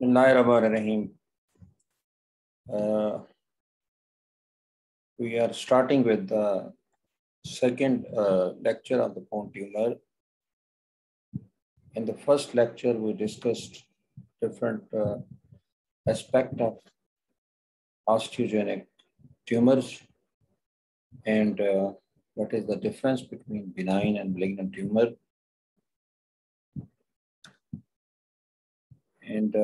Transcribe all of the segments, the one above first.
Bismillahirrahmanirrahim. We are starting with the second lecture on the bone tumor. In the first lecture, we discussed different aspects of osteogenic tumors and what is the difference between benign and malignant tumor. And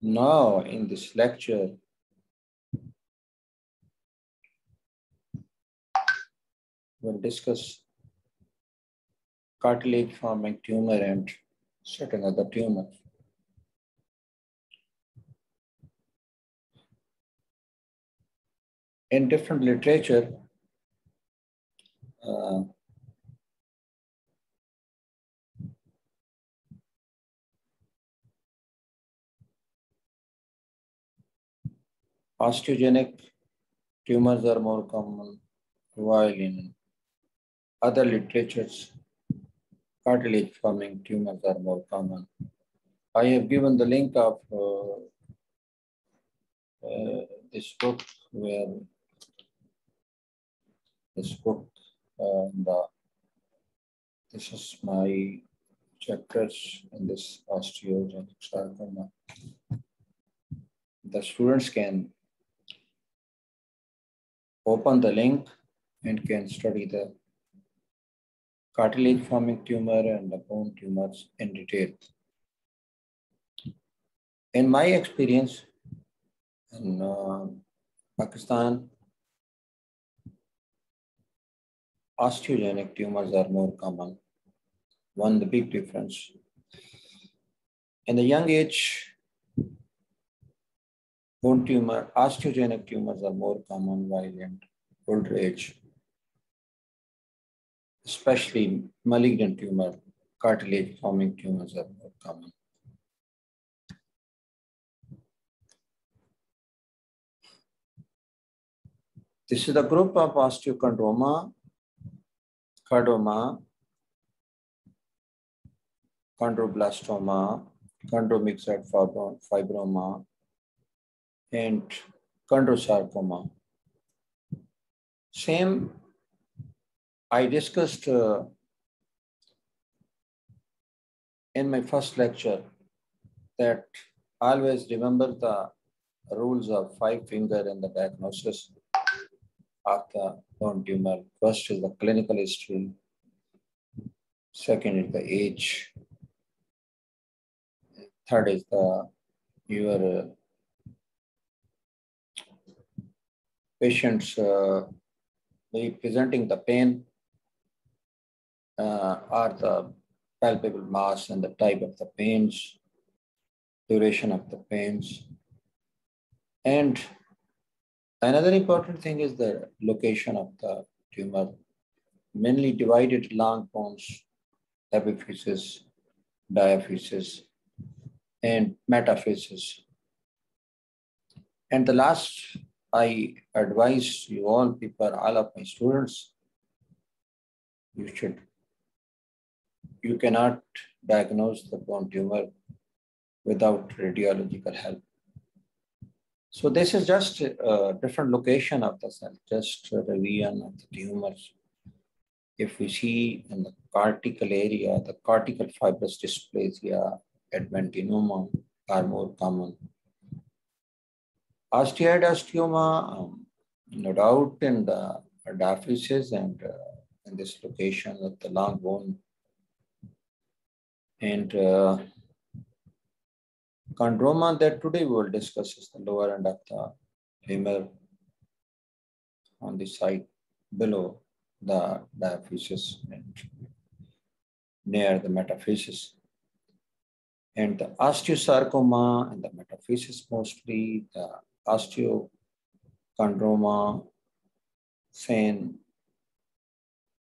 now in this lecture, we'll discuss cartilage forming tumor and certain other tumors. In different literature, osteogenic tumors are more common, while in other literatures, cartilage forming tumors are more common. I have given the link of this book where this is my chapters in this osteogenic sarcoma. The students can open the link and can study the cartilage forming tumor and the bone tumors in detail. In my experience in Pakistan, osteogenic tumors are more common. One, the big difference. In the young age, bone tumor, osteogenic tumors are more common, while in older age, especially malignant tumor, cartilage forming tumors are more common. This is the group of osteochondroma, chordoma, chondroblastoma, chondromyxoid fibroma, and chondrosarcoma. Same, I discussed in my first lecture that always remember the rules of 5 finger in the diagnosis of the bone tumor. First is the clinical history. Second is the age. Third is your patients presenting the pain or the palpable mass and the type of the pains, duration of the pains. And another important thing is the location of the tumor, mainly divided long bones, epiphysis, diaphysis, and metaphysis. And the last, I advise you all people, all of my students, you cannot diagnose the bone tumor without radiological help. So this is just a different location of the cell, just a region of the tumors. If we see in the cortical area, the cortical fibrous dysplasia, adventinoma are more common. Osteoid osteoma, no doubt in the diaphysis and in this location of the long bone. And chondroma that today we will discuss is the lower end of the femur on the side below the diaphysis and near the metaphysis. And the osteosarcoma and the metaphysis mostly, the osteochondroma, same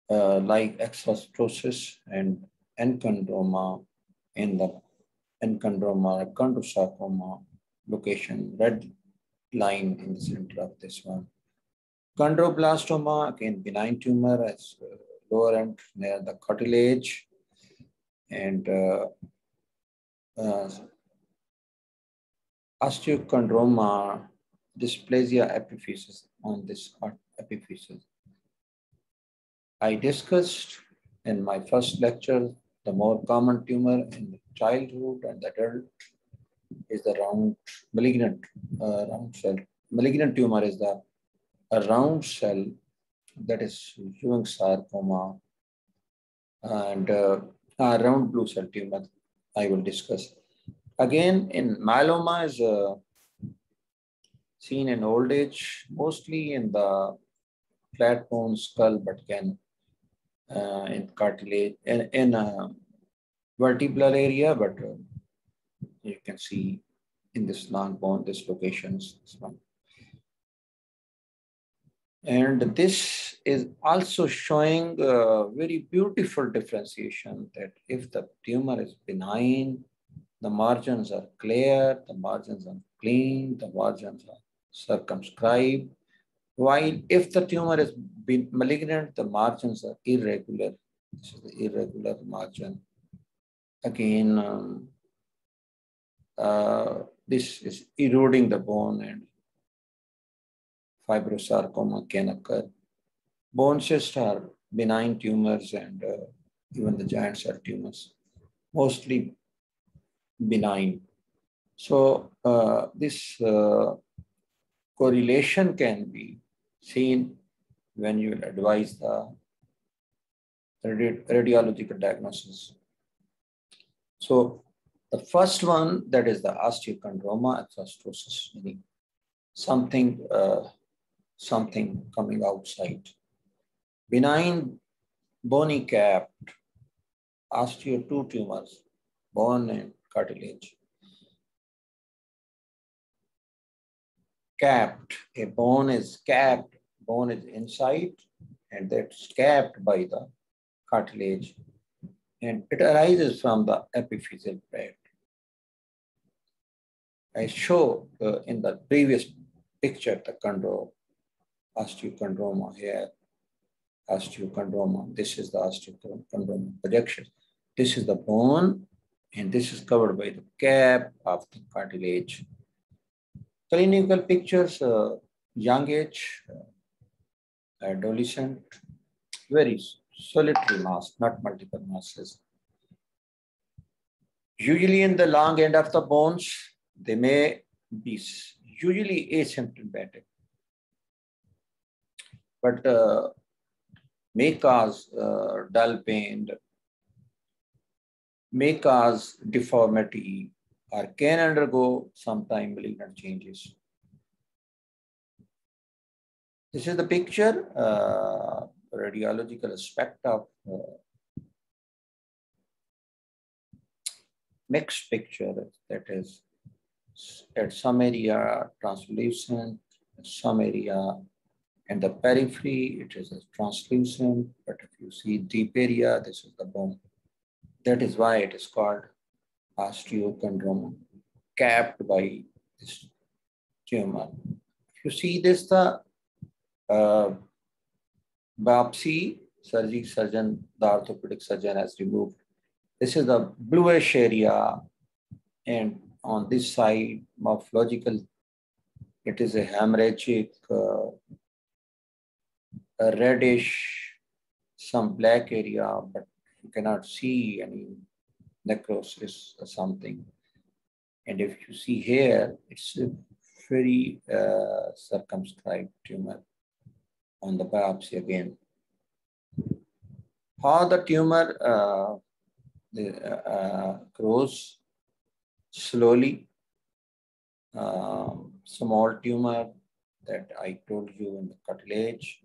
like exostosis and enchondroma in the enchondroma, chondrosarcoma location, red line in the center of this one. Chondroblastoma, again benign tumor as lower end near the cartilage, and osteochondroma dysplasia epiphysis on this epiphysis. I discussed in my first lecture the more common tumor in childhood and adult is the round malignant round cell. Malignant tumor is a round cell that is Ewing sarcoma and round blue cell tumor I will discuss. Again, in myeloma is seen in old age, mostly in the flat bone skull, but can in cartilage, in vertebral area, but you can see in this long bone, this locations. And this is also showing a very beautiful differentiation that if the tumor is benign, the margins are clear, the margins are clean, the margins are circumscribed. While if the tumor is malignant, the margins are irregular. This is the irregular margin. Again, this is eroding the bone and fibrosarcoma can occur. Bone cysts are benign tumors and even the giant cell tumors, mostly benign. So this correlation can be seen when you advise the radiological diagnosis. So the first one, that is the osteochondroma exostosis, meaning something coming outside. Benign bony capped osteo2 tumors, bone and cartilage. Capped, a bone is capped, bone is inside, and that's capped by the cartilage, and it arises from the epiphyseal plate. I show in the previous picture the osteochondroma here, osteochondroma. This is the osteochondroma projection. This is the bone, and this is covered by the cap of the cartilage. Clinical pictures, young age, adolescent, very solitary mass, not multiple masses. Usually in the long end of the bones, they may be usually asymptomatic, but may cause dull pain, may cause deformity, or can undergo sometime malignant changes. This is the picture, radiological aspect of mixed picture, that is at some area translucent, at some area in the periphery it is translucent, but if you see deep area, this is the bone. That is why it is called osteochondroma, capped by this tumor. If you see this, the biopsy surgeon, the orthopedic surgeon has removed. This is the bluish area, and on this side, morphological, it is a hemorrhagic, a reddish, some black area, but you cannot see any necrosis or something. And if you see here, it's a very circumscribed tumor on the biopsy again. How the tumor grows slowly. Small tumor that I told you in the cartilage,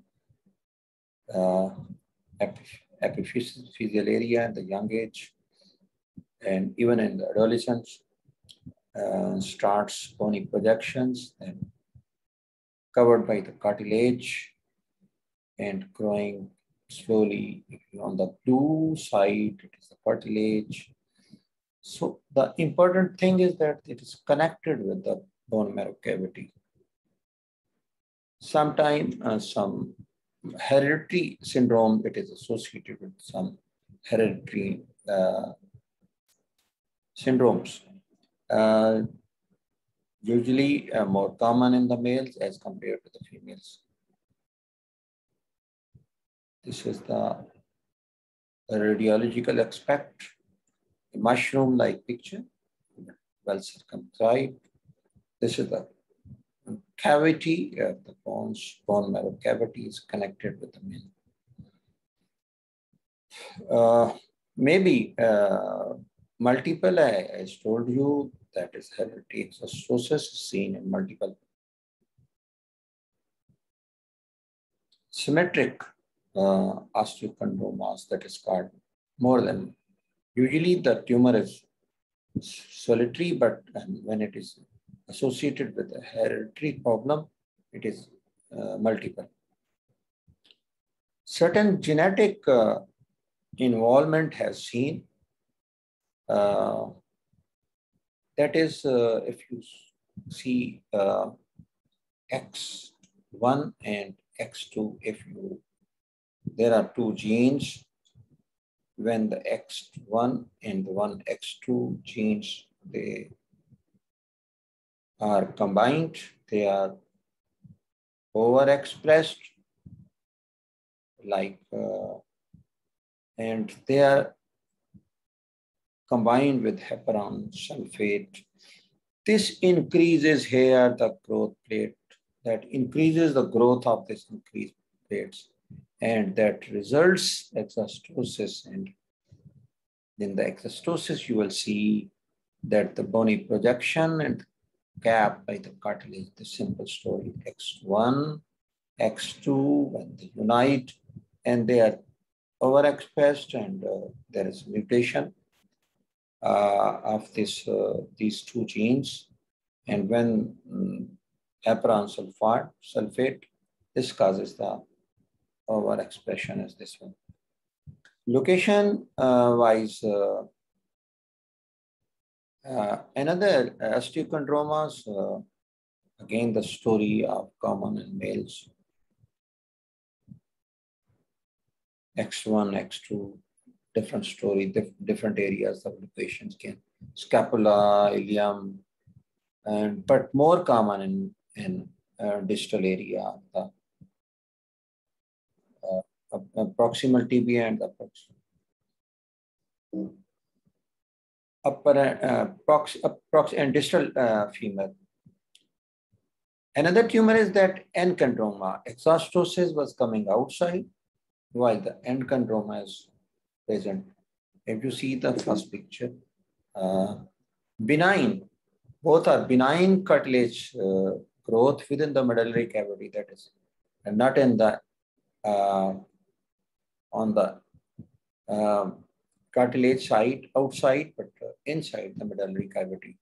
epiphyseal area in the young age, and even in the adolescence, starts bony projections and covered by the cartilage and growing slowly. On the blue side, it is the cartilage. So the important thing is that it is connected with the bone marrow cavity. Sometimes some hereditary syndrome, it is associated with some hereditary syndromes. Usually more common in the males as compared to the females. This is the radiological aspect, a mushroom-like picture, well circumscribed. This is the cavity of the bone marrow cavity is connected with the male. Maybe multiple, I told you, that is hereditary exostosis seen in multiple. Symmetric osteochondromas, that is called more than. Usually the tumor is solitary, but when it is associated with a hereditary problem, it is multiple. Certain genetic involvement has seen. That is, if you see X1 and X2, there are two genes. When the X1 and the X2 genes, they are combined, they are overexpressed, and they are combined with heparan sulfate. This increases here the growth plate, that increases the growth of this increased plates, and that results exostosis. And in the exostosis, you will see that the bony projection and gap by the cartilage, the simple story, X1, X2, when they unite and they are overexpressed, and there is mutation of these two genes. And when heparan sulfate, this causes the overexpression as this one. Location wise, another osteochondromas, again the story of common in males. X1, X2, different story, different areas of locations, can scapula, ilium, but more common in distal area, the proximal tibia and the upper and distal femur. Another tumor is that enchondroma. Exostosis was coming outside, while the enchondroma is present. If you see the first picture, benign, both are benign cartilage growth within the medullary cavity, that is, and not in the on the cartilage side outside, but inside the medullary cavity.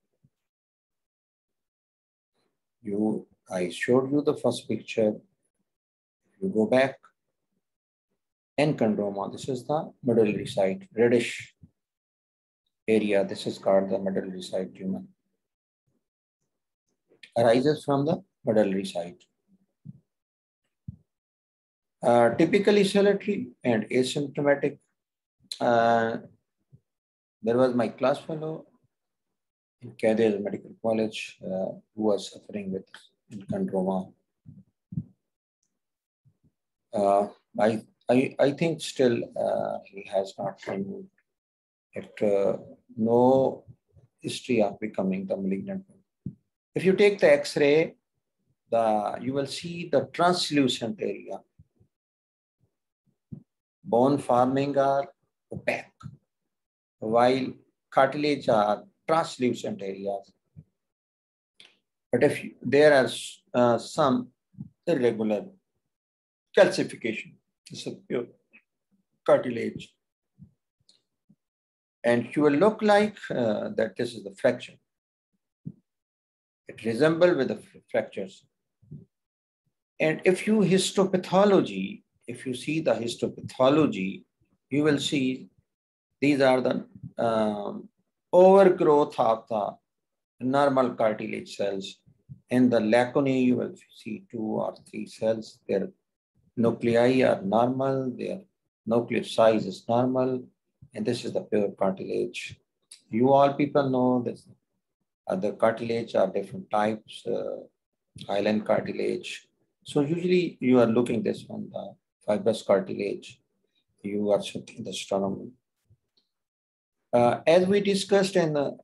I showed you the first picture. You go back. Enchondroma, this is the medullary side, reddish area. This is called the medullary side tumor. It arises from the medullary side. Typically solitary and asymptomatic. There was my class fellow in Kadir Medical College who was suffering with enchondroma. I think still he has not removed it. No history of becoming the malignant. If you take the X-ray, you will see the translucent area. Bone forming are opaque, while cartilage are translucent areas. But if there are some irregular calcification, this is pure cartilage, and you will look like that this is the fracture. It resembles with the fractures. And if you histopathology, if you see the histopathology, you will see these are the overgrowth of the normal cartilage cells. In the lacunae, you will see 2 or 3 cells. Their nuclei are normal, their nucleus size is normal, and this is the pure cartilage. You all people know this. The cartilage are different types, hyaline cartilage. So usually you are looking this on the fibrous cartilage. You are checking the sternum. As we discussed in the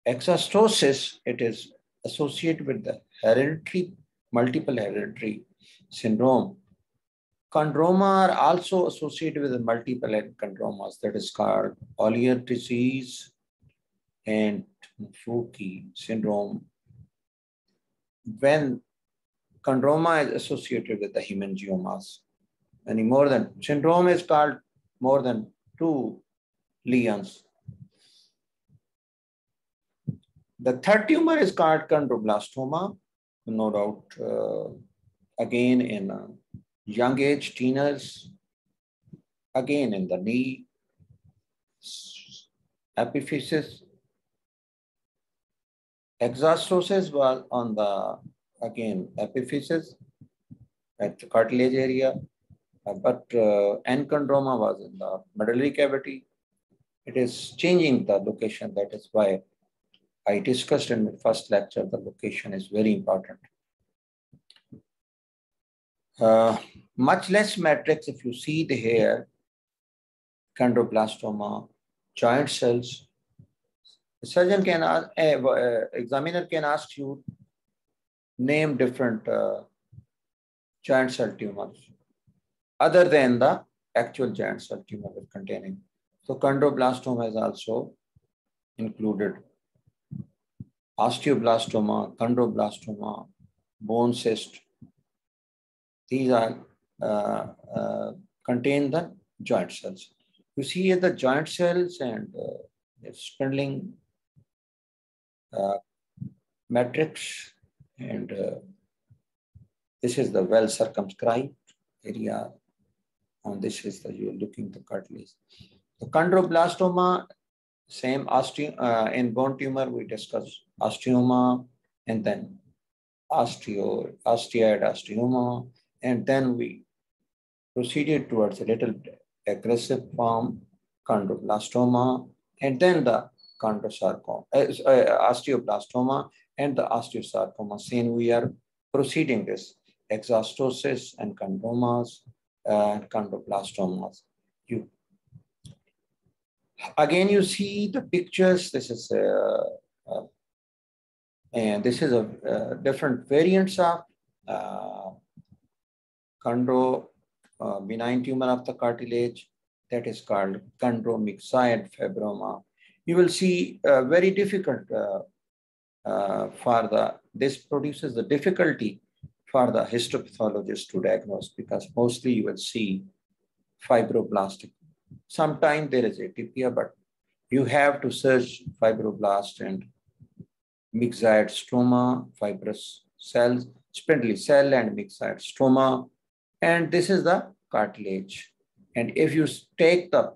exostosis, it is associated with the multiple hereditary syndrome. Chondroma are also associated with the multiple chondromas, that is called Ollier disease and Fouquet syndrome. When chondroma is associated with the hemangiomas, syndrome is called more than 2 lesions. The third tumor is called chondroblastoma, no doubt, again in young age, teenagers, again in the knee, epiphysis. Exostosis was on the, again, epiphysis at the cartilage area, but enchondroma was in the medullary cavity. It is changing the location. That is why I discussed in the first lecture, the location is very important. Much less matrix, if you see the hair, chondroblastoma, joint cells. The surgeon can ask, examiner can ask you, name different joint cell tumors other than the actual joint cell tumor containing. So chondroblastoma is also included. Osteoblastoma, chondroblastoma, bone cyst. These are contain the joint cells. You see here the joint cells and spindling matrix, and this is the well circumscribed area, and this is the, you're looking the cartilage. The chondroblastoma, same in bone tumor we discussed osteoma, and then osteoid osteoma, and then we proceeded towards a little aggressive form, chondroblastoma, and then the chondrosarcoma, osteoblastoma, and the osteosarcoma. Saying we are proceeding this exostosis and chondromas and chondroblastomas. Again, you see the pictures. This is and this is a different variants of chondro benign tumor of the cartilage, that is called chondromyxoid fibroma. You will see very difficult this produces the difficulty for the histopathologist to diagnose, because mostly you will see fibroblastic. Sometimes there is atypia, but you have to search fibroblast and myxoid stroma, fibrous cells, spindly cell and myxoid stroma. And this is the cartilage. And if you take the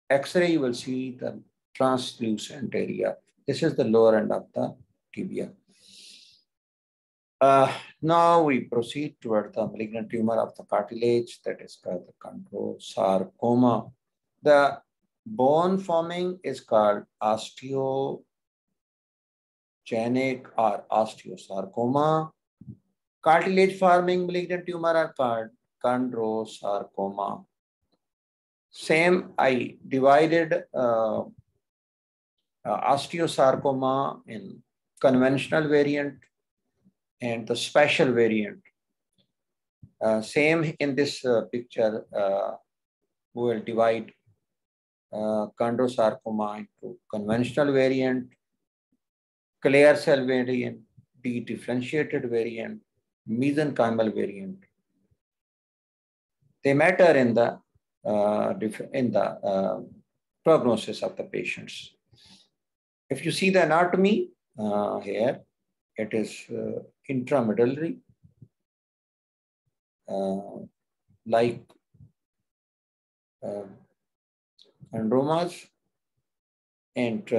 X-ray, you will see the translucent area. This is the lower end of the tibia. Now we proceed toward the malignant tumor of the cartilage, that is called the chondrosarcoma. The bone forming is called osteogenic or osteosarcoma. Cartilage forming malignant tumor are called chondrosarcoma. Same, I divided osteosarcoma in conventional variant and the special variant. Same in this picture, we will divide chondrosarcoma into conventional variant, clear cell variant, dedifferentiated variant, mesenchymal variant. They matter in the prognosis of the patients. If you see the anatomy here, it is intramedullary, like chondromas, and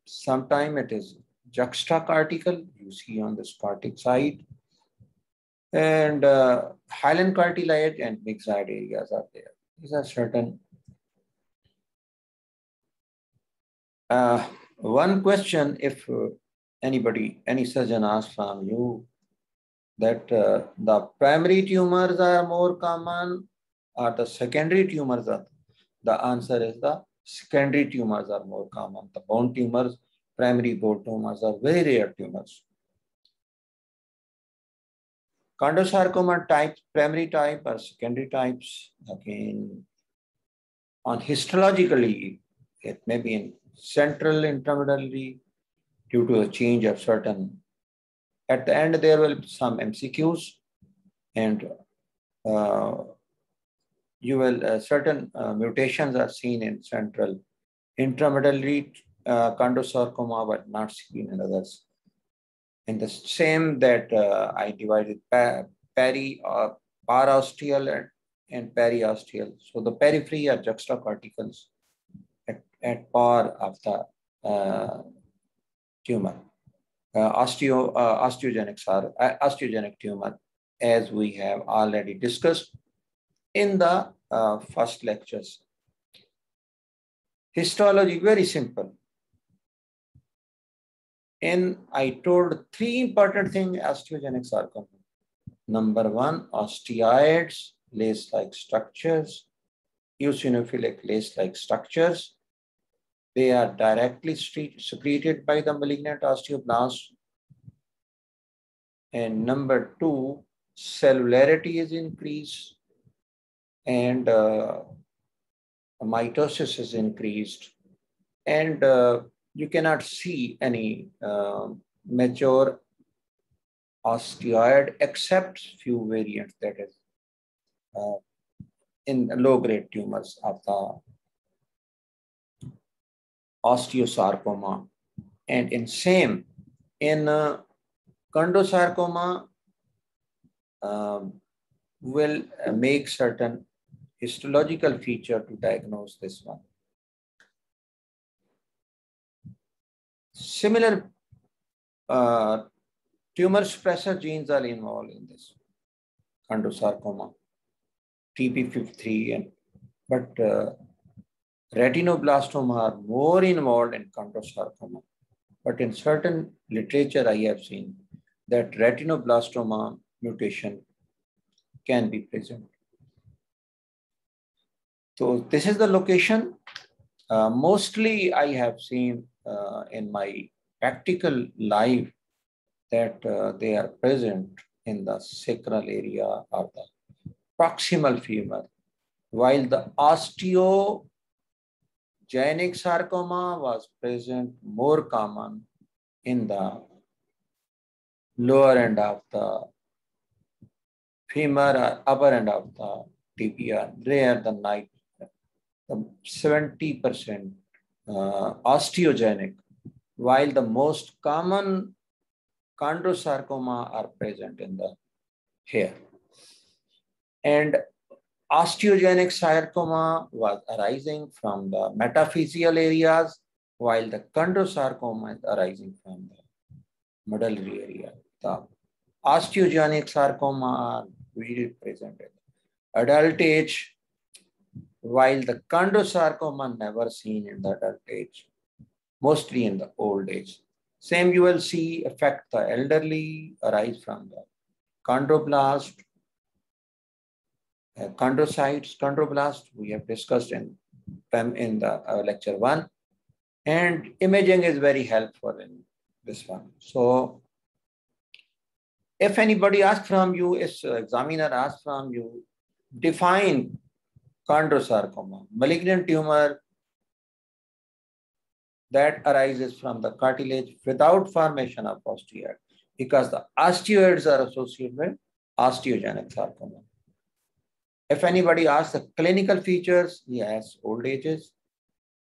sometimes it is juxtacortical, you see on this cortic side, and hyaline cartilage and myxoid areas are there. These are certain One question, if any surgeon asks from you that the primary tumors are more common or the secondary tumors are, the answer is the secondary tumors are more common. The bone tumors, primary bone tumors are very rare tumors. Chondrosarcoma types, primary type or secondary types, again, on histologically, it may be in central intramedullary due to a change of certain. At the end, there will be some MCQs, and you will certain mutations are seen in central intramedullary chondrosarcoma, but not seen in others. And the same that I divided peri or parosteal and periosteal. So the periphery are juxtacorticals at par of the tumor. Osteogenic tumor, as we have already discussed in the first lectures. Histology, very simple. And I told three important things osteogenic sarcoma. Number one, osteoids, lace-like structures, eosinophilic lace-like structures. They are directly secreted by the malignant osteoblast. And number two, cellularity is increased and mitosis is increased. And you cannot see any mature osteoid except few variants, that is in low-grade tumors of the osteosarcoma. And in chondrosarcoma will make certain histological feature to diagnose this one. Similar tumor suppressor genes are involved in this chondrosarcoma, TP53, but retinoblastoma are more involved in chondrosarcoma. But in certain literature, I have seen that retinoblastoma mutation can be present. So this is the location. Mostly I have seen in my practical life that they are present in the sacral area or the proximal femur, while the osteogenic sarcoma was present more common in the lower end of the femur or upper end of the tibia, rare than 70% osteogenic, while the most common chondrosarcoma are present in the hair. And osteogenic sarcoma was arising from the metaphyseal areas, while the chondrosarcoma is arising from the medullary area. The osteogenic sarcoma are really present in adult age, while the chondrosarcoma never seen in the adult age, mostly in the old age. Same you will see affect the elderly, arise from the chondroblast, chondrocytes, chondroblast, we have discussed in the lecture 1. And imaging is very helpful in this one. So if anybody asks from you, if examiner asks from you, define chondrosarcoma, malignant tumor that arises from the cartilage without formation of osteoid, because the osteoids are associated with osteogenic sarcoma. If anybody asks the clinical features, yes, old ages,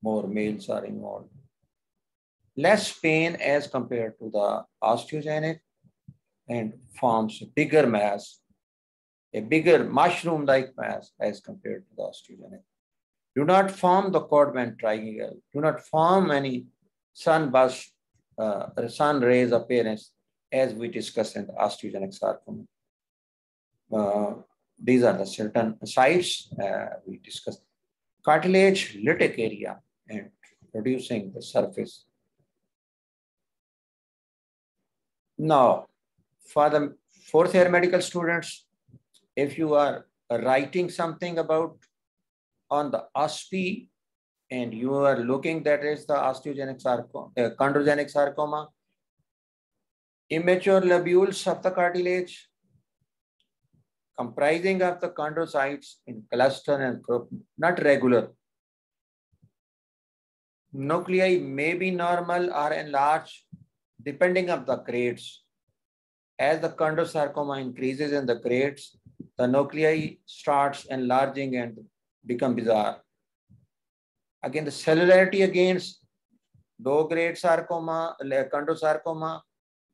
more males are involved. Less pain as compared to the osteogenic, and forms a bigger mass, a bigger mushroom-like mass as compared to the osteogenic. Do not form the Codman triangle. Do not form any sunburst, sun rays appearance as we discussed in the osteogenic sarcoma. These are the certain sites we discussed. Cartilage, lytic area, and producing the surface. Now, for the fourth year medical students, if you are writing something about on the OSPE and you are looking, that is the osteogenic sarcoma, chondrogenic sarcoma, immature lobules of the cartilage comprising of the chondrocytes in cluster and group, not regular. Nuclei may be normal or enlarged depending on the grades. As the chondrosarcoma increases in the grades, the nuclei starts enlarging and become bizarre. Again, the cellularity against low grade sarcoma, chondrosarcoma,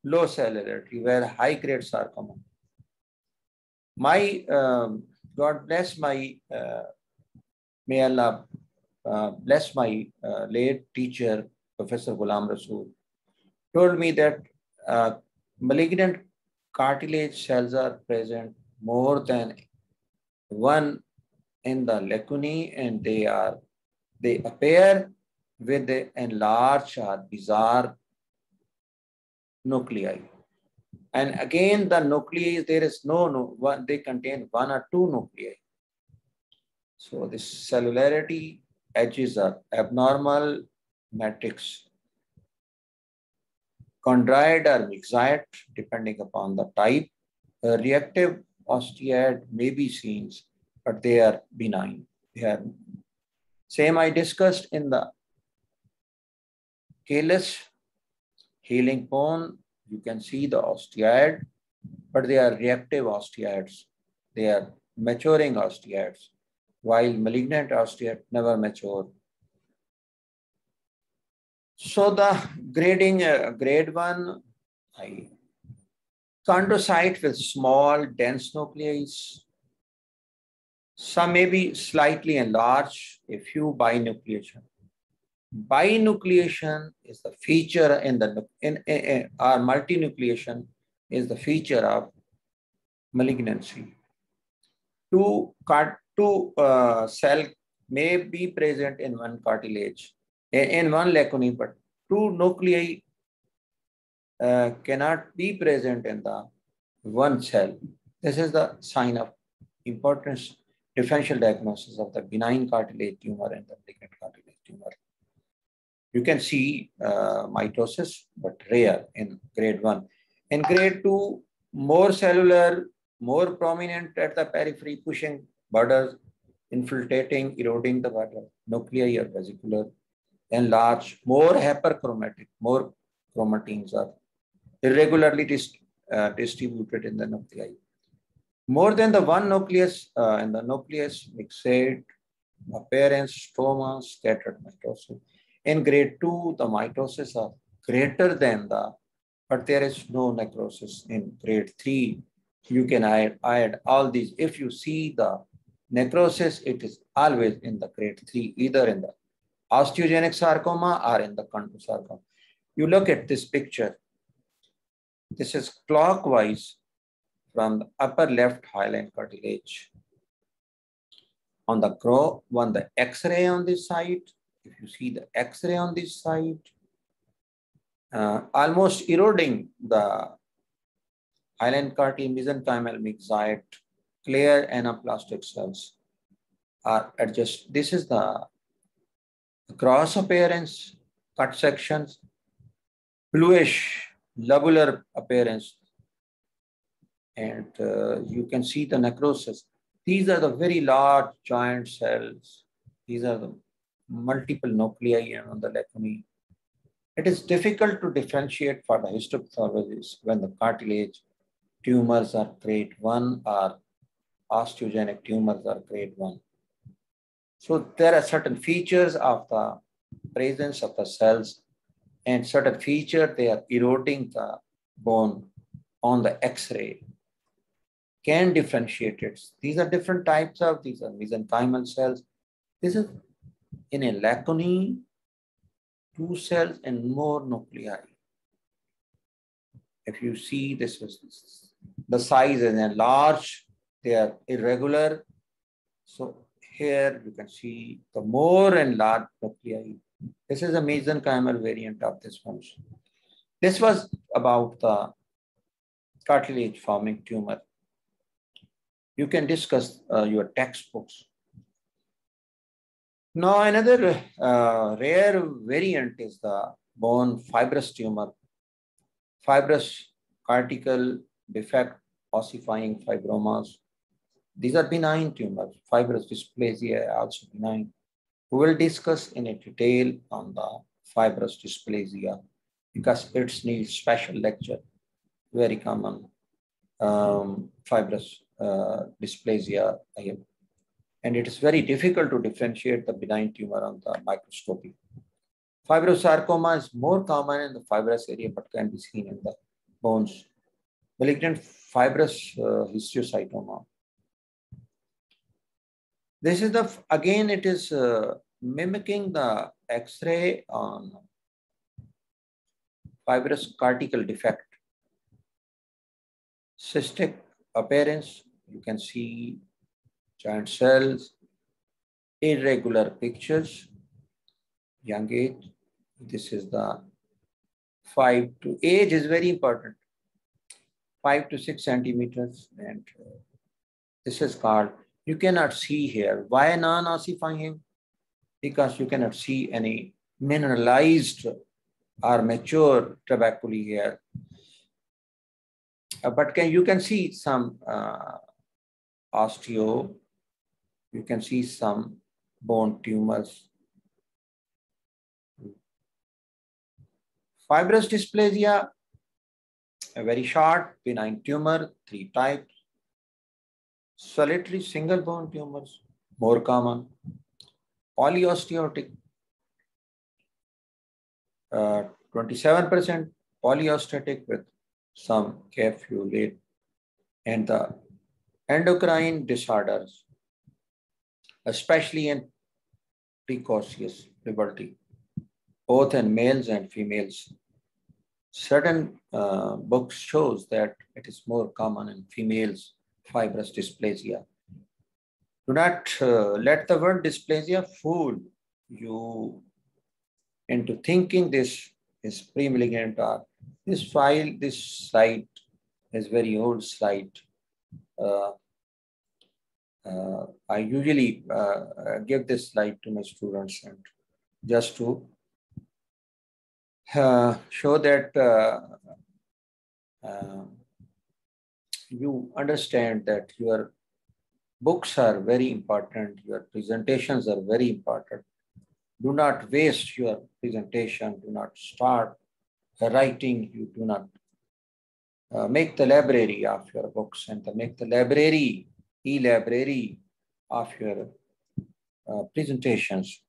low cellularity, where high grade sarcoma. My, God bless my, may Allah bless my late teacher, Professor Ghulam Rasool, told me that malignant cartilage cells are present more than one in the lacunae, and they appear with the enlarged or bizarre nuclei. And again, the nuclei, there is one, they contain one or two nuclei. So this cellularity edges are abnormal matrix. Chondroid or myxoid, depending upon the type. A reactive osteoid may be seen, but they are benign. They are same I discussed in the callus healing bone. You can see the osteoid, but they are reactive osteoids. They are maturing osteoids, while malignant osteoid never mature. So the grading, grade 1, chondrocyte with small, dense nuclei. Some may be slightly enlarged, a few binucleation. Binucleation is the feature in the, or multinucleation is the feature of malignancy. Two cell may be present in one cartilage, in one lacunae, but two nuclei cannot be present in the one cell. This is the sign of importance differential diagnosis of the benign cartilage tumor and the malignant cartilage tumor. You can see mitosis, but rare in grade 1. In grade 2, more cellular, more prominent at the periphery, pushing borders, infiltrating, eroding the border, nuclei or vesicular, enlarged, more hyperchromatic, more chromatins are irregularly distributed in the nuclei. More than the one nucleus, in the nucleus, myxoid, appearance, stroma, scattered mitosis. In grade 2, the mitosis are greater than but there is no necrosis. In grade 3, you can add all these. If you see the necrosis, it is always in the grade 3, either in the osteogenic sarcoma or in the chondrosarcoma. You look at this picture. This is clockwise from the upper left hyaline cartilage. On the X-ray on this side, if you see the X-ray on this side, almost eroding the hyaline cartilage, mesenchymal myxoid, clear anaplastic cells are adjusted. This is the cross appearance, cut sections, bluish lobular appearance, and you can see the necrosis. These are the very large giant cells. These are the multiple nuclei on the lacunae. It is difficult to differentiate for the histopathologist when the cartilage tumors are grade 1 or osteogenic tumors are grade 1. So there are certain features of the presence of the cells and certain feature they are eroding the bone on the X-ray. Can differentiate it. These are different types of, these are mesenchymal cells. This is in a lacunae, 2 cells and more nuclei. If you see this is the size is enlarged, they are irregular. So here you can see the more enlarged nuclei This is a mesenchymal variant of this one. This was about the cartilage forming tumor. You can discuss your textbooks. Now, another rare variant is the bone fibrous tumor, fibrous cortical defect, ossifying fibromas. These are benign tumors. Fibrous dysplasia also benign. We will discuss in a detail on the fibrous dysplasia because it needs special lecture. Very common fibrous dysplasia, and it is very difficult to differentiate the benign tumor on the microscopy. Fibrosarcoma is more common in the fibrous area but can be seen in the bones. Malignant fibrous histiocytoma. This is again, it is mimicking the X-ray on fibrous cortical defect. Cystic appearance, you can see giant cells, irregular pictures, young age. This is the age is very important, 5 to 6 centimeters. And this is called, you cannot see here. Why non-ossifying? Because you cannot see any mineralized or mature trabeculae here. But you can see some osteo, you can see some bone tumors. Fibrous dysplasia, a very short benign tumor, 3 types. Solitary single bone tumors, more common. Polyosteotic, 27% polyosteotic with some capsulate. And the endocrine disorders, especially in precocious puberty, both in males and females. Certain books shows that it is more common in females, fibrous dysplasia. Do not let the word dysplasia fool you into thinking this is pre-malignant or this slide is very old slide. I usually give this slide to my students and just to show that you understand that your books are very important, your presentations are very important. Do not waste your presentation, do not start writing, you do not make the library of your books and make the library, e-library of your presentations.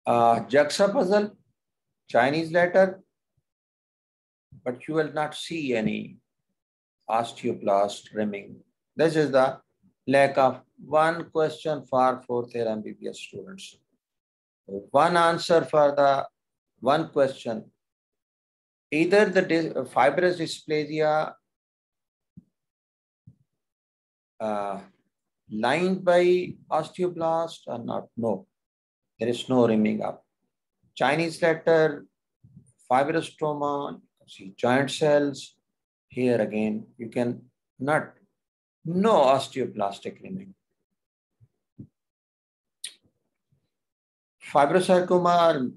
Juxtapuzzle, Chinese letter, but you will not see any osteoblast rimming. This is the lack of one question for fourth year MBBS students. One answer for the one question. Either the fibrous dysplasia lined by osteoblast or not? No, there is no rimming up. Chinese letter, fibrostoma, see giant cells. Here again, you can not, no osteoblastic rimming. Fibrosarcoma,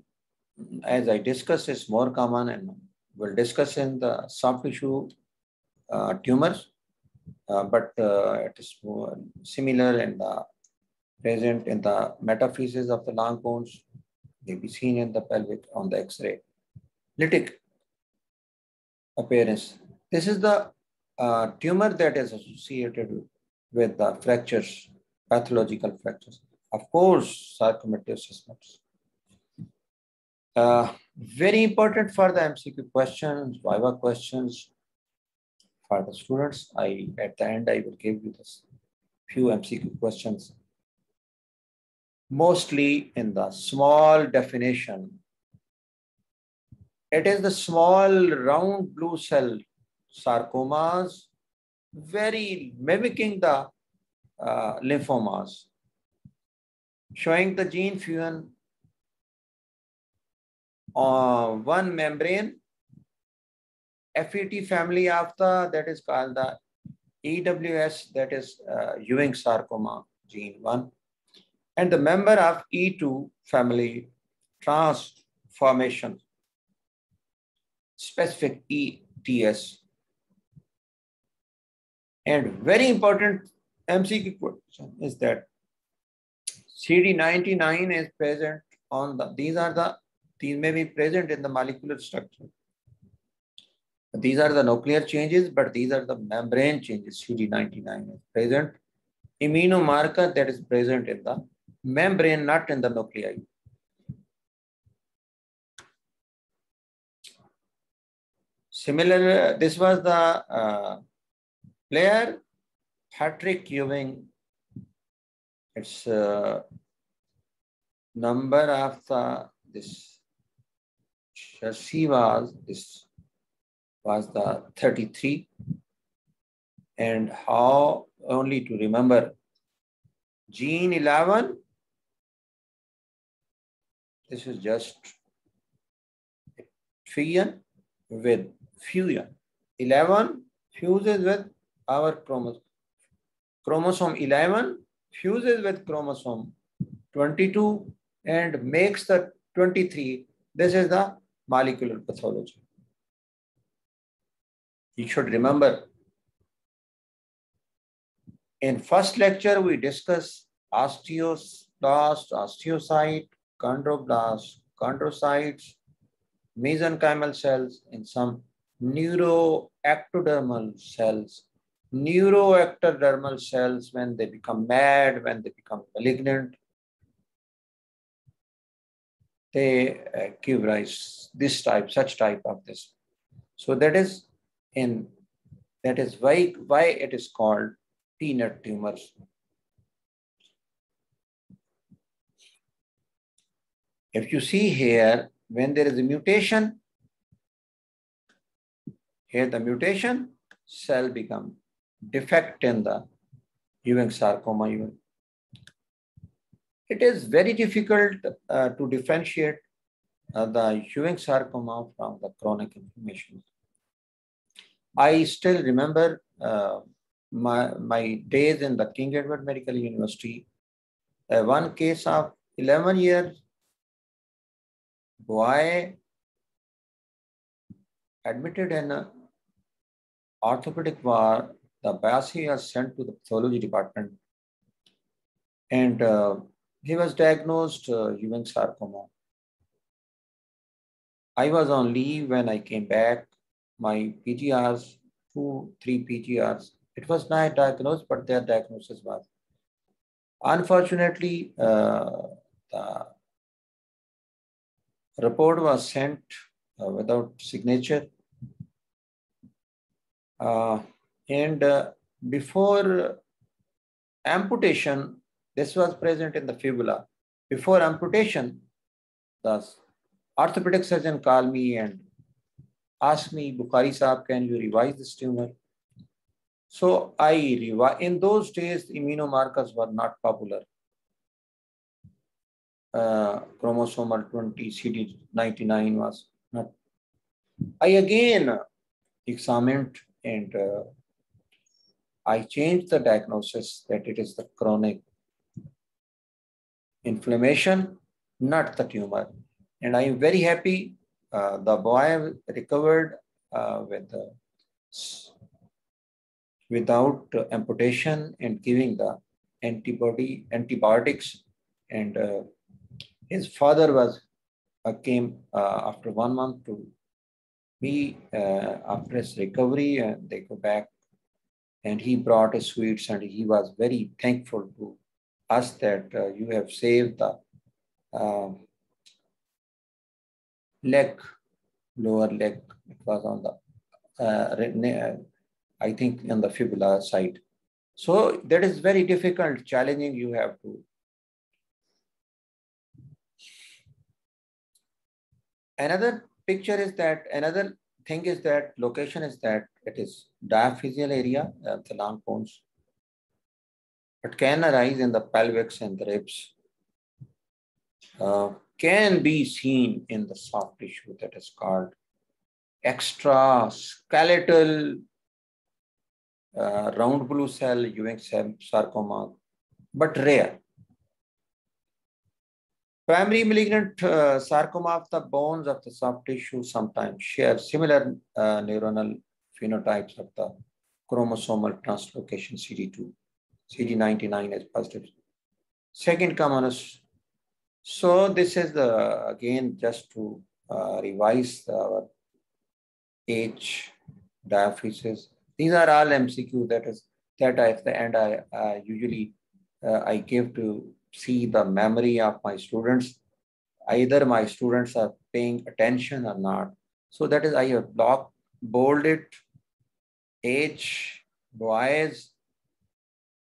as I discussed, is more common and we'll discuss in the soft tissue tumors, but it is more similar and present in the metaphysis of the long bones, may be seen in the pelvic on the X-ray. Lytic appearance. This is the tumor that is associated with the fractures, pathological fractures. Of course, sarcomatosis. Very important for the MCQ questions, Viva questions for the students. At the end, I will give you this few MCQ questions. Mostly in the small definition. It is the small round blue cell sarcomas, very mimicking the lymphomas. showing the gene fusion on one membrane FET family of the, that is called the EWS, that is Ewing sarcoma gene 1, and the member of E2 family transformation specific ETS. And very important MCQ question is that CD99 is present on the, these may be present in the molecular structure. These are the nuclear changes, but these are the membrane changes. CD99 is present. Immunomarker that is present in the membrane, not in the nuclei. Similar, this was the player Patrick Ewing. Its number of the this chassis was the 33, and how only to remember gene 11. This is just fusion with fusion. 11 fuses with our chromosome. Chromosome 11 fuses with chromosome 22 and makes the 23. This is the molecular pathology. You should remember. In first lecture, we discussed osteoblast, osteocyte, chondroblast, chondrocytes, mesenchymal cells, and some neuroectodermal cells. Neuroectodermal cells, when they become mad, when they become malignant, they give rise this type, such type of this. So that is why it is called peanut tumors. If you see here, when there is a mutation, here the mutation, cell become defect in the Ewing sarcoma. It is very difficult to differentiate the Ewing sarcoma from the chronic inflammation. I still remember my days in the King Edward Medical University. One case of 11 years boy admitted in an orthopedic ward. The biopsy was sent to the pathology department, and he was diagnosed Ewing sarcoma. I was on leave when I came back. My PGRs, 2-3 PGRs, it was not diagnosed, but their diagnosis was. Unfortunately, the report was sent without signature. And before amputation, this was present in the fibula. Before amputation, the orthopedic surgeon called me and asked me, Bukhari Saab, can you revise this tumor? So in those days, immunomarkers were not popular. Chromosomal 20, CD99 was not. I again examined and I changed the diagnosis that it is the chronic inflammation, not the tumor. And I am very happy the boy recovered without amputation and giving the antibiotics. And his father came after 1 month to me after his recovery, and they go back. And he brought us sweets, and he was very thankful to us that you have saved the lower leg. It was on the, I think, on the fibula side. So that is very difficult, challenging. You have to. Another thing is that location is that it is diaphyseal area, the long bones. It can arise in the pelvics and the ribs. can be seen in the soft tissue that is called extraskeletal round blue cell Ewing sarcoma, but rare. Primary malignant sarcoma of the bones of the soft tissue sometimes share similar neuronal phenotypes of the chromosomal translocation CD2. CD99 is positive. Second commonest. So this is the, again, just to revise our H diaphysis. These are all MCQ that at the end I usually I give to see the memory of my students. Either my students are paying attention or not. So that is, I have bolded H, boys,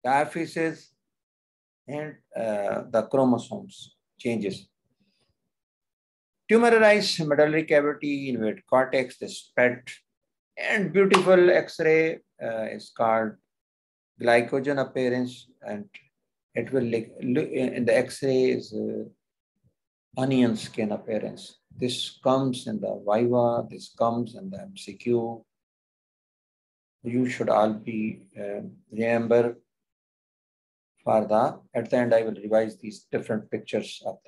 diaphysis, and the chromosomes changes. Tumorized medullary cavity, invade cortex, the spread, and beautiful X-ray is called glycogen appearance, and it will look in the X-ray is onion skin appearance. This comes in the Viva, this comes in the MCQ. You should all be remember for at the end I will revise these different pictures of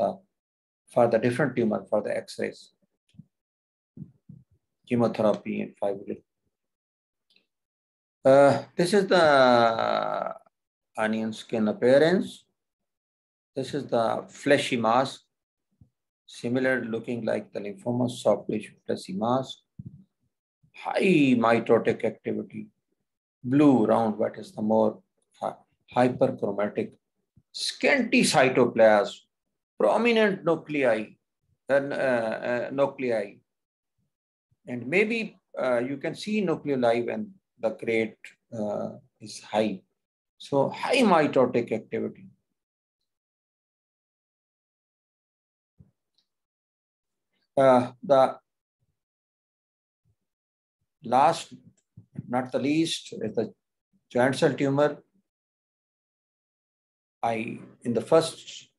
for the different tumor for the X-rays, chemotherapy and fibroid. This is the onion skin appearance. This is the fleshy mask, similar looking like the lymphoma, soft tissue fleshy mask. High mitotic activity, blue round, what is the more hyperchromatic, scanty cytoplasm, prominent nuclei, and maybe you can see nuclei when the grade is high. So high mitotic activity. The last, not the least, is the joint cell tumor. In the first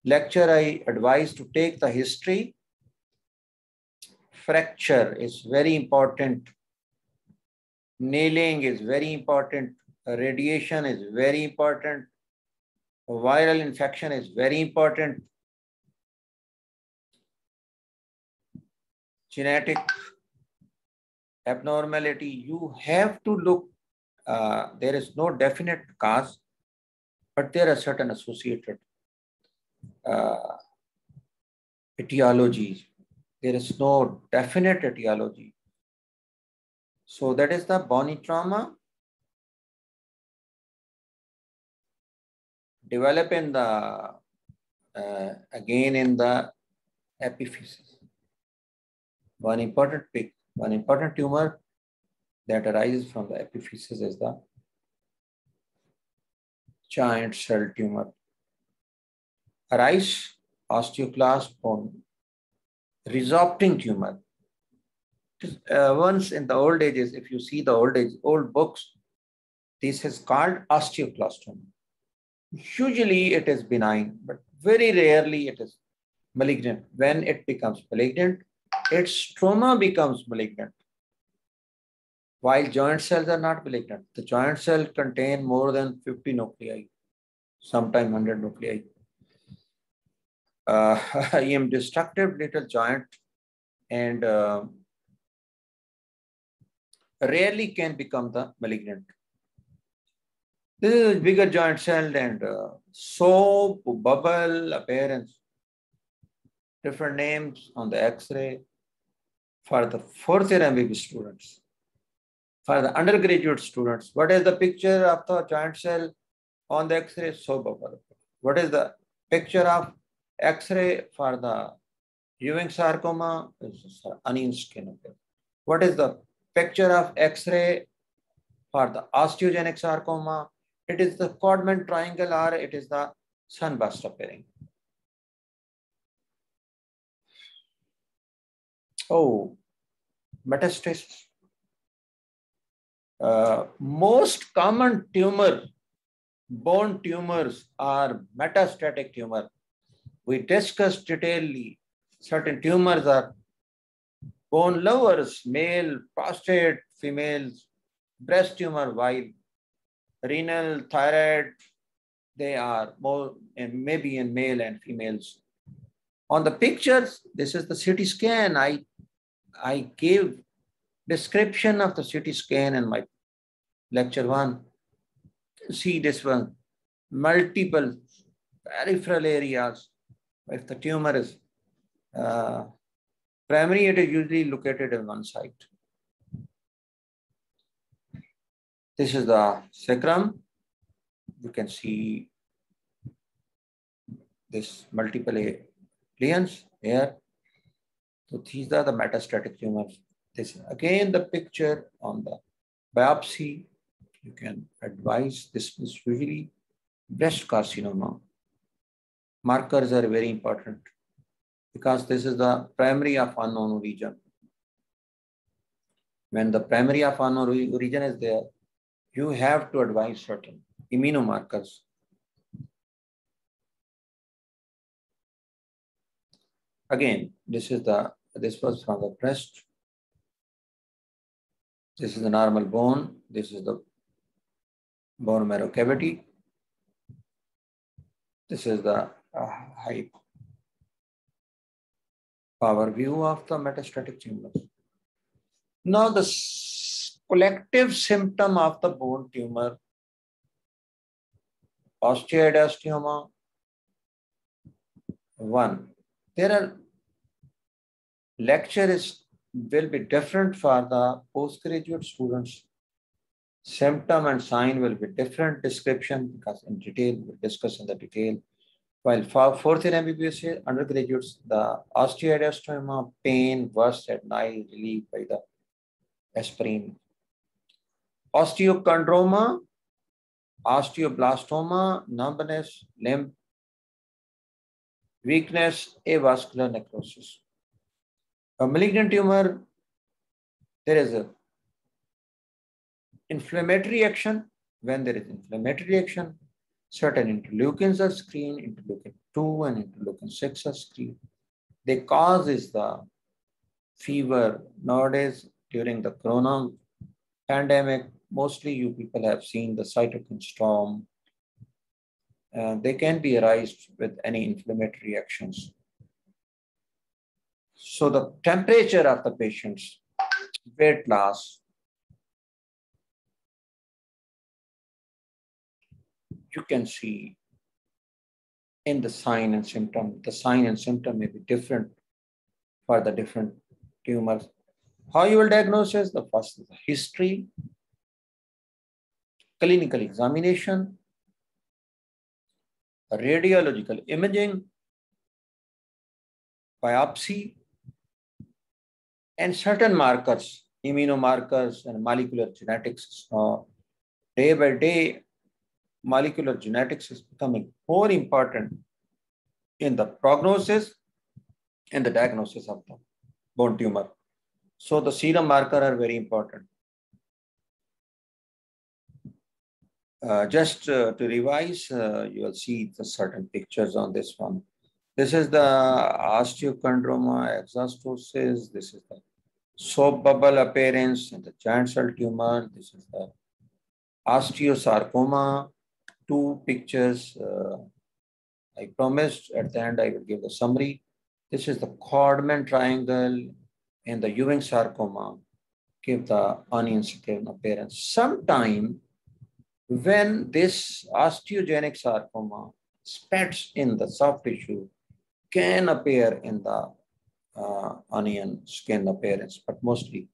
lecture, I advised to take the history. Fracture is very important. Nailing is very important. Radiation is very important. Viral infection is very important. Genetic abnormality, you have to look. There is no definite cause, but there are certain associated etiologies. There is no definite etiology. So that is the bony trauma. Develop in the, again in the epiphysis. One important tumor that arises from the epiphysis is the giant cell tumor. Arise osteoclast bone resorpting tumor. Once in the old ages, if you see the old books, this is called osteoclastoma. Usually it is benign, but very rarely it is malignant. When it becomes malignant, its stroma becomes malignant. While joint cells are not malignant, the joint cell contain more than 50 nuclei, sometimes 100 nuclei. I am destructive little joint and rarely can become the malignant. This is bigger joint cell and soap, bubble appearance. Different names on the X-ray for the fourth year MBBS students. For the undergraduate students, what is the picture of the joint cell on the X-ray? Soap bubble. What is the picture of X-ray for the Ewing sarcoma? Is onion skin. What is the picture of X-ray for the osteogenic sarcoma? It is the Codman triangle or it is the sunburst appearing. Oh, metastasis. Most common bone tumors are metastatic tumor. we discussed detailedly. Certain tumors are bone lovers, male, prostate, females, breast tumor, while renal, thyroid, they are more and maybe in male and females. On the pictures, this is the CT scan. I gave description of the CT scan in my lecture 1. See this one, multiple peripheral areas. If the tumor is primary, it is usually located in one side. This is the sacrum. You can see this multiple lesions here. So these are the metastatic tumors. This again the picture on the biopsy. You can advise this is usually breast carcinoma. Markers are very important because this is the primary of unknown origin. When the primary of unknown origin is there, you have to advise certain immunomarkers. Again, this was from the breast. This is the normal bone. This is the bone marrow cavity. This is the high power view of the metastatic tumors. Now the collective symptom of the bone tumor, osteoidiastoma. 1. There are lectures will be different for the postgraduate students. Symptom and sign will be different description because in detail we'll discuss in the detail. While for fourth year MBBS undergraduates, the osteoidiastoma pain worse at night relieved by the aspirin. Osteochondroma, osteoblastoma, numbness, limb weakness, avascular necrosis. A malignant tumor, there is a inflammatory action. When there is inflammatory action, certain interleukins are screened, interleukin 2 and interleukin 6 are screened. The cause is the fever. Nowadays, during the corona pandemic, mostly you people have seen the cytokine storm. They can be arised with any inflammatory actions. So the temperature of the patients, weight loss, you can see in the sign and symptom. The sign and symptom may be different for the different tumors. How you will diagnose is the first is the history, clinical examination, radiological imaging, biopsy, and certain markers, immunomarkers and molecular genetics. Day by day, molecular genetics is becoming more important in the prognosis and the diagnosis of the bone tumor. So the serum marker are very important. Just to revise, you will see the certain pictures on this one. This is the osteochondroma exostosis. This is the soap bubble appearance in the giant cell tumor. This is the osteosarcoma. 2 pictures. I promised at the end I will give the summary. This is the Codman triangle and the Ewing sarcoma. Give the onion skin appearance. Sometime when this osteogenic sarcoma spreads in the soft tissue, can appear in the onion skin appearance, but mostly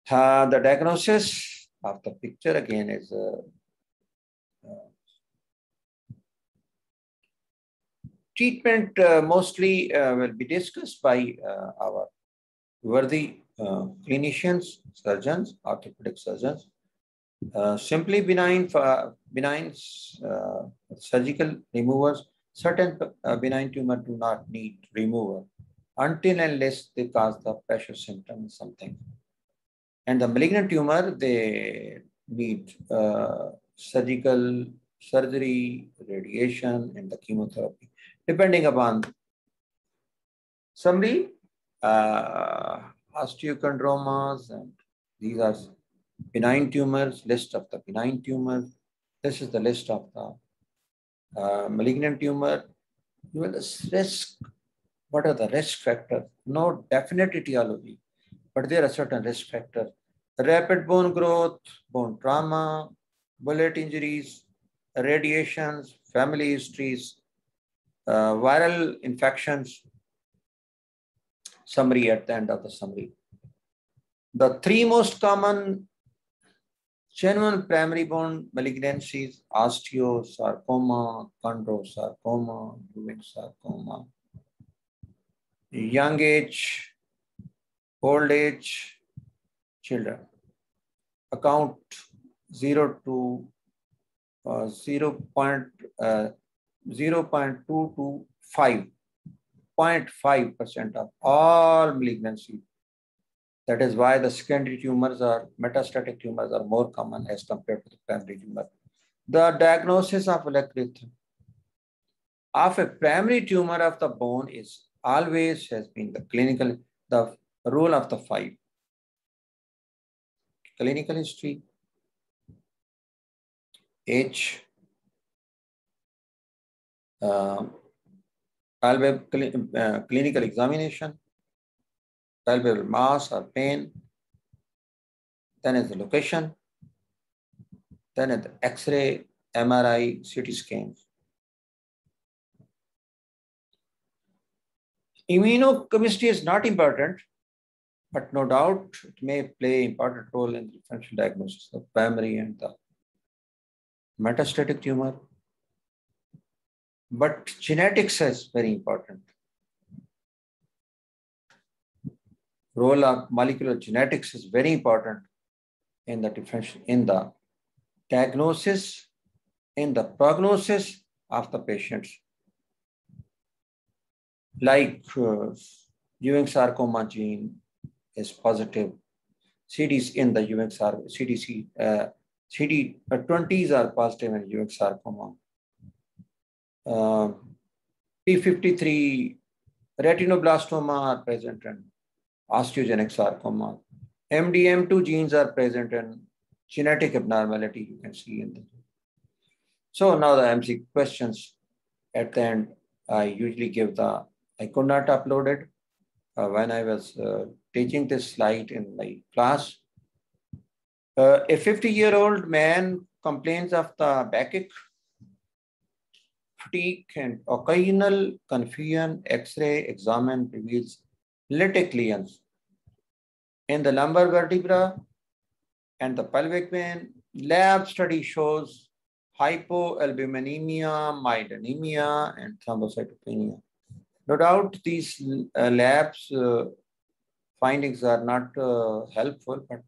the diagnosis of the picture again is treatment mostly will be discussed by our worthy clinicians, surgeons, orthopedic surgeons. Simply benign surgical removers. Certain benign tumor do not need removal until and unless they cause the pressure symptom or something. And the malignant tumor, they need surgery, radiation, and the chemotherapy. depending upon summary, osteochondromas, and these are benign tumors, list of the benign tumors. This is the list of the malignant tumor. You will risk, what are the risk factors? No definite etiology, but there are certain risk factors. Rapid bone growth, bone trauma, bullet injuries, radiations, family histories, viral infections. Summary at the end of the summary. The three most common genuine primary bone malignancies: osteosarcoma, chondrosarcoma, Ewing sarcoma, young age, old age, children. Account 0 to 0.2 to 5.5% of all malignancies. That is why the secondary tumors or metastatic tumors are more common as compared to the primary tumor. The diagnosis of Leckrith of a primary tumor of the bone is always has been the rule of the 5. Clinical history, age, clinical examination, palpable mass or pain, then is the location, then is the X-ray, MRI, CT scans. Immunochemistry is not important, but no doubt it may play an important role in the differential diagnosis of primary and the metastatic tumor. But genetics is very important. Role of molecular genetics is very important in the differential, in the diagnosis, in the prognosis of the patients. Like Ewing sarcoma gene is positive. CDs in the Ewing sarcoma, CD20s are positive in Ewing sarcoma. P53 retinoblastoma are present in osteogenic sarcoma. MDM2 genes are present in genetic abnormality, you can see in the. So now the MC questions at the end. I usually give I could not upload it when I was teaching this slide in my class. A 50-year-old man complains of the backache, fatigue, and occasional confusion. X-ray examine reveals lytic lesions in the lumbar vertebra and the pelvic vein. Lab study shows hypoalbuminemia, mild anemia, and thrombocytopenia. No doubt these labs findings are not helpful, but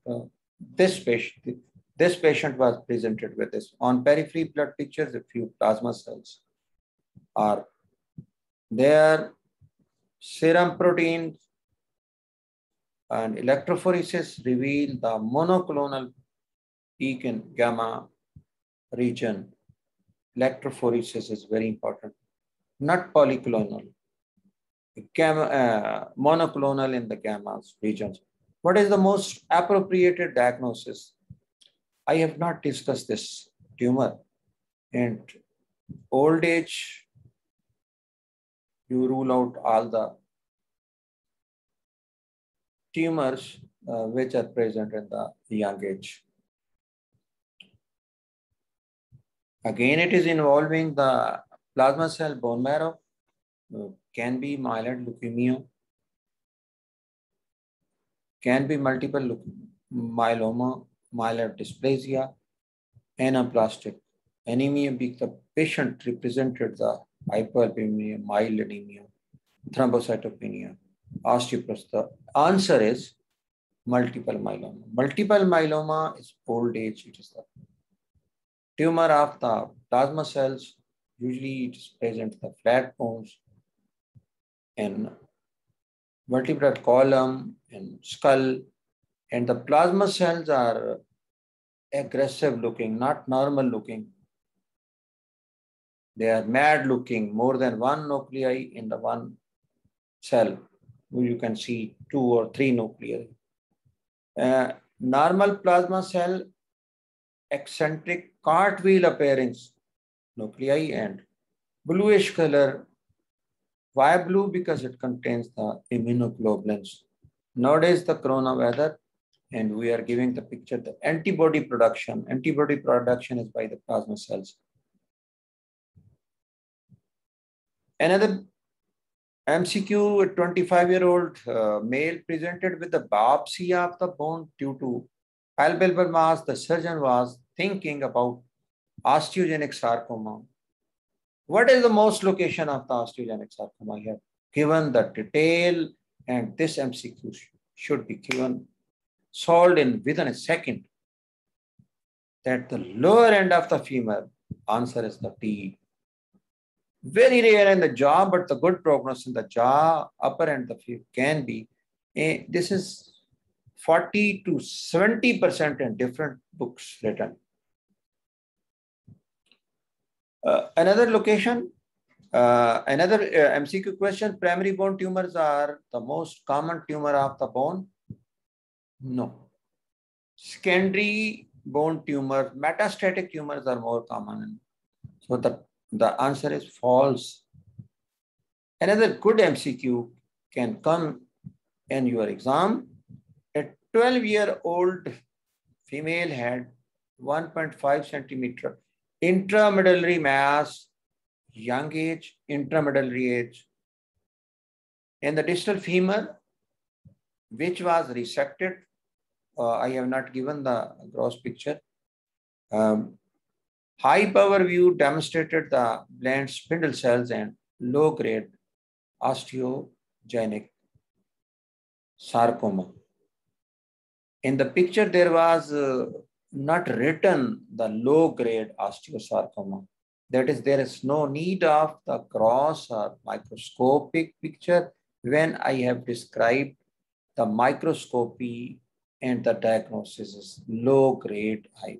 this patient was presented with this. On periphery blood pictures, a few plasma cells are there. Serum proteins and electrophoresis reveal the monoclonal peak in gamma region. Electrophoresis is very important, not polyclonal. Gamma, monoclonal in the gamma regions. What is the most appropriate diagnosis? I have not discussed this tumor. And old age, you rule out all the tumors which are present in the young age. Again, it is involving the plasma cell bone marrow, can be myeloid leukemia, can be multiple myeloma, myeloid dysplasia, anaplastic anemia. The patient represented the hypoalbuminemia, mild anemia, thrombocytopenia, osteoporosis. The answer is multiple myeloma. Multiple myeloma is old age. It is the tumor of the plasma cells. Usually it is present in the flat bones, in vertebral column, in skull, and the plasma cells are aggressive looking, not normal looking. They are mad looking, more than one nuclei in the one cell. You can see 2 or 3 nuclei. Normal plasma cell, eccentric cartwheel appearance nuclei and bluish color. Why blue? Because it contains the immunoglobulins. Nowadays, the corona weather, and we are giving the picture, the antibody production. Antibody production is by the plasma cells. Another MCQ, a 25-year-old male presented with the biopsy of the bone due to palpable mass. The surgeon was thinking about osteogenic sarcoma. What is the most location of the osteogenic sarcoma here? Given the detail, and this MCQ should be given, solved in within a second. That the lower end of the femur, answer is the D. Very rare in the jaw, but the good prognosis in the jaw, upper end of the femur can be. This is 40 to 70% in different books written. Another location, another MCQ question, primary bone tumors are the most common tumor of the bone? No. Secondary bone tumors, metastatic tumors are more common. So the answer is false. Another good MCQ can come in your exam. A 12-year-old female had 1.5 centimeter intramedullary mass, young age, intramedullary age. In the distal femur, which was resected, I have not given the gross picture. High power view demonstrated the bland spindle cells and low grade osteogenic sarcoma. In the picture, there was not written the low grade osteosarcoma. That is, there is no need of the gross or microscopic picture when I have described the microscopy and the diagnosis is low grade high.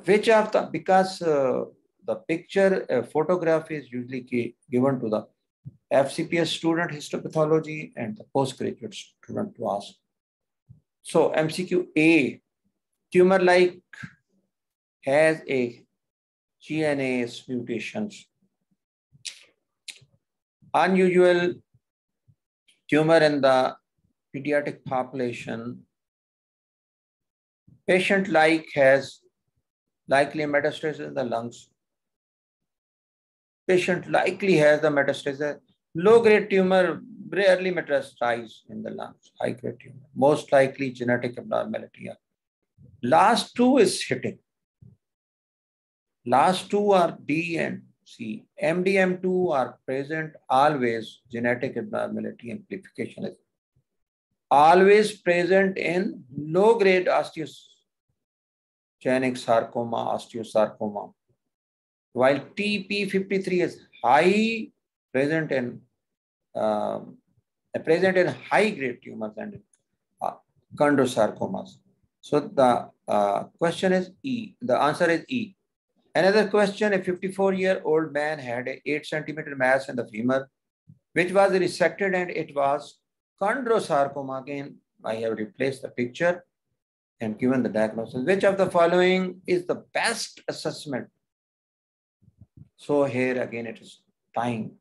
Which of the, because the picture photograph is usually given to the FCPS student histopathology and the postgraduate student to ask. So MCQ A, tumor-like has a GNase mutations. Unusual tumor in the pediatric population. Patient-like has likely metastasis in the lungs. Patient likely has the metastasis. Low-grade tumor rarely metastasize in the lungs. High-grade tumor, most likely genetic abnormality. Last two is hitting. Last two are D and C. MDM2 are present always. Genetic abnormality amplification is always present in low-grade osteogenic sarcoma, osteosarcoma. While TP53 is high, present in high-grade tumors and chondrosarcomas. So the question is E. The answer is E. Another question, a 54-year-old man had an 8 centimeter mass in the femur, which was resected and it was chondrosarcoma. Again, I have replaced the picture and given the diagnosis. Which of the following is the best assessment? So here again it is time.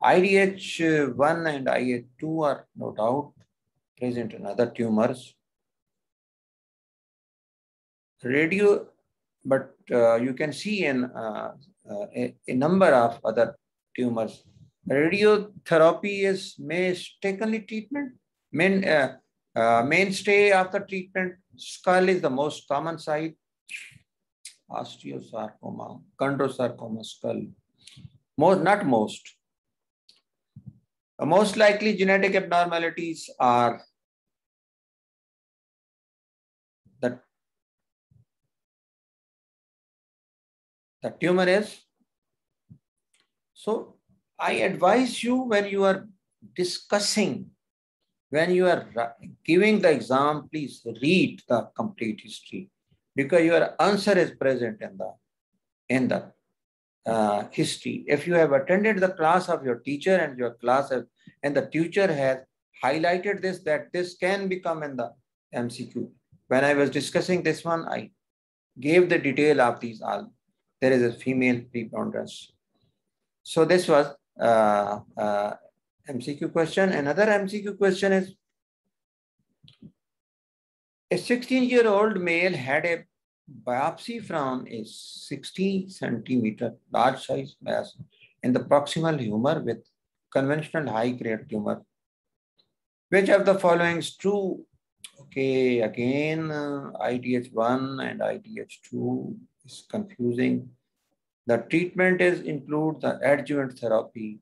IDH1 and IH2 are no doubt present in other tumors. Radio, but you can see in a number of other tumors. Radiotherapy is mistakenly treatment. Mainstay of the treatment. Skull is the most common site. Osteosarcoma, chondrosarcoma, skull. Not most. Most likely genetic abnormalities are the tumor is. So I advise you when you are discussing, when you are giving the exam, please read the complete history because your answer is present in the history. If you have attended the class of your teacher and your class and the teacher has highlighted this, that this can become in the MCQ. When I was discussing this one, I gave the detail of these all. There is a female preponderance. So this was MCQ question. Another MCQ question is, a 16-year-old male had a biopsy from a 60 centimeter large size mass in the proximal humor with conventional high-grade tumor. Which of the following is true? Okay, again, IDH1 and IDH2 is confusing. The treatment include the adjuvant therapy.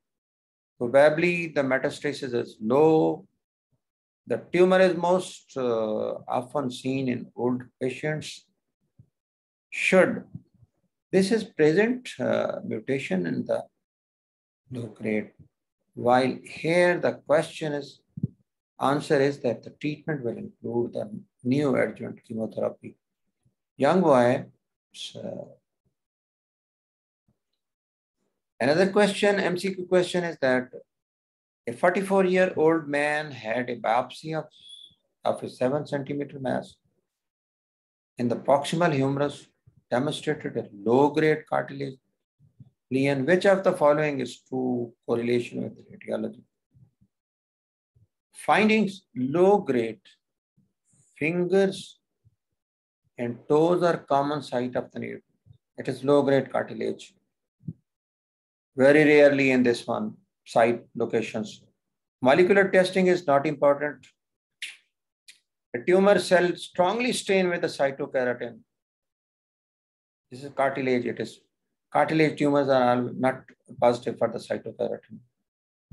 Probably the metastasis is low. The tumor is most often seen in old patients. Should this is present mutation in the low grade, while here the question is, answer is that the treatment will include the neoadjuvant chemotherapy. Young boy. Another question, MCQ question is that a 44-year-old man had a biopsy of a 7 centimeter mass in the proximal humerus, demonstrated a low-grade cartilage lesion. Which of the following is true correlation with radiology? Findings: low-grade fingers and toes are common site of the nerve. It is low-grade cartilage. Very rarely in this one site locations. Molecular testing is not important. A tumor cell strongly stained with the cytokeratin. This is cartilage. It is cartilage tumors are not positive for the cytokeratin.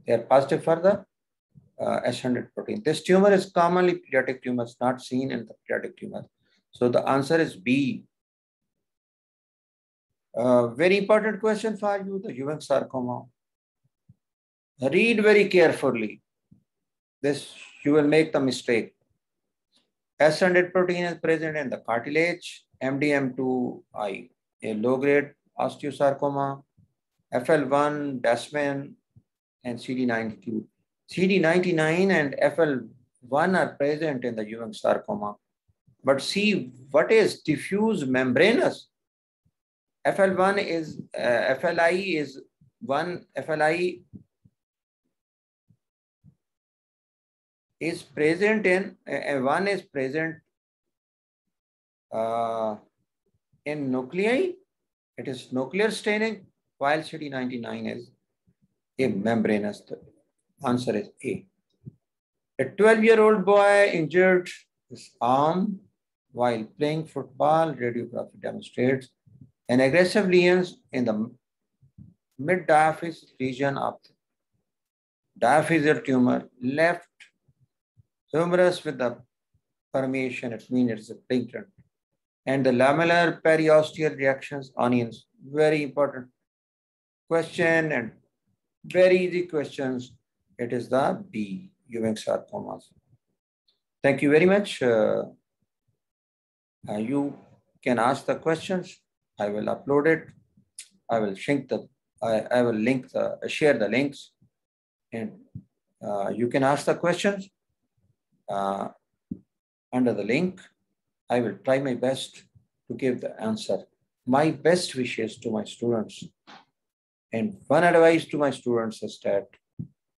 They are positive for the S100 protein. This tumor is commonly pediatric tumors, not seen in the pediatric tumor. So the answer is B. Very important question for you, the Ewing sarcoma. Read very carefully. This you will make the mistake. S100 protein is present in the cartilage, MDM2I, a low-grade osteosarcoma, FL1, Desmin, and CD92. CD99 and FL1 are present in the Ewing sarcoma. But see what is diffuse membranous. FL1 is, FLI is one, FLI is present in, one is present in nuclei. It is nuclear staining, while CD99 is a membranous. The answer is A. A 12-year-old boy injured his arm while playing football. Radiography demonstrates an aggressive lesions in the mid-diaphysis region of the diaphyseal tumor, left humerus with the permeation. It means it's a plankton. And the lamellar periosteal reactions, onions. Very important question and very easy questions. It is the B, Ewing sarcomas. Thank you very much. You can ask the questions. I will upload it. I will share the links, and you can ask the questions under the link. I will try my best to give the answer. My best wishes to my students. And one advice to my students is that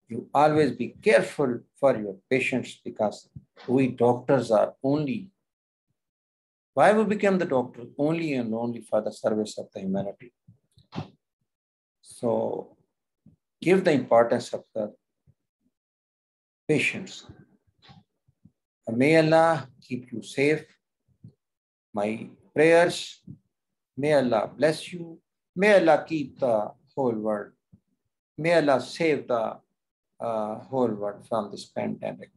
you always be careful for your patients, because we doctors are only, why we become the doctor? Only and only for the service of the humanity. So give the importance of the patients. May Allah keep you safe. My prayers, may Allah bless you. May Allah keep the whole world. May Allah save the whole world from this pandemic.